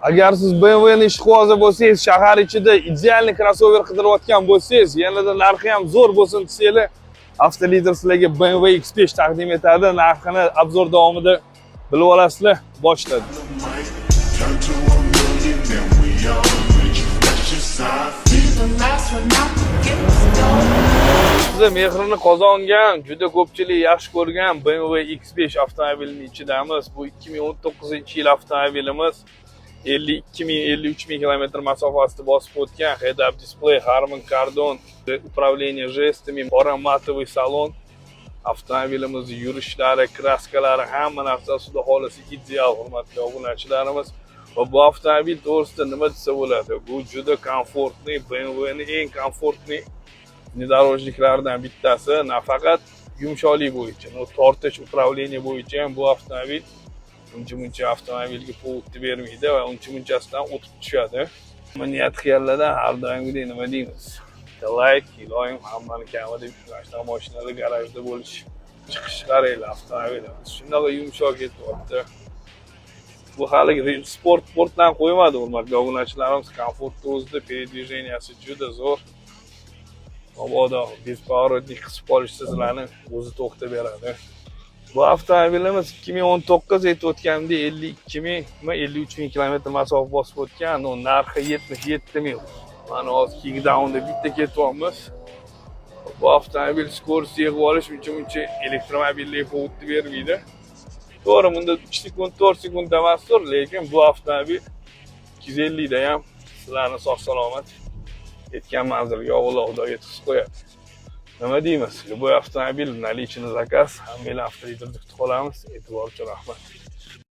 Agar siz BMW'ni ishqibozi bo'lsangiz, shahar ichida idealniy crossover qidirayotgan bo'lsangiz, yanada narxi ham zo'r bo'lsin desanglar, Avtolider sizlarga BMW X5 taqdim etadi. Narxini obzor davomida bilib olasizlar. Boshladi. Siz mehrini qozongan, juda ko'pchilik yaxshi ko'rgan BMW X5 avtomobilining ichidamiz. Bu 2019-yil avtomobilimiz. 52.000-53.000 km masofasida bosib o'tgan head-up display, Harman Kardon, upravlение жестами, qora matoviy salon. Avtomobilimiz yurishlari, kraskalari, hamma narsasi xudo xolasa ideal, hurmatli obunachilarimiz. Va bu avtomobil to'g'risida nima desa bo'ladi? Bu juda komfortli, BMWning eng komfortli внедорожниklaridan bittasi. Nafaqat yumshoqlik bo'yicha, tortish, upravlение bo'yicha ham bu avtomobil uncha avtomobilga povod bermaydi va unchasidan o'tib tushadi. Niyat qilganlarda har doimgidek nima deymiz? Like, iloyim hammani kamida shunaqa mashinalar garajda bo'lish. Chiqish qaranglar avtomobilimiz. Shunaqa yumshoq ketyapti. Bu hali sportdan qo'ymadi, hurmatli obunachilarimiz. Komfortni o'zida передвиженияsi juda zo'r. Mabodo bespоворotnik qisib qolish sizlarni o'zi to'xtab beradi. Bu avtomobilimiz 2019 aytayotganda 52.000-53.000 km masofa bosib o'tgan, narxi 77.000. Mana hozir kickdownda bitta ketyapmiz. Bu avtomobil skorost yig'ib olish uncha elektromobillarga povod bermaydi. To'g'ri, bunda 3 sekund, 4 sekund emasdir, lekin bu avtomobil 250 da ham sizlarni sog' salomat yetgan manzilga Alloh xudo yetkazib qo'yadi. Nima deymiz? Bu avtomobil наличный zakaz. Hammalar Avtoliderda kutib qolamiz. E'tibor uchun rahmat.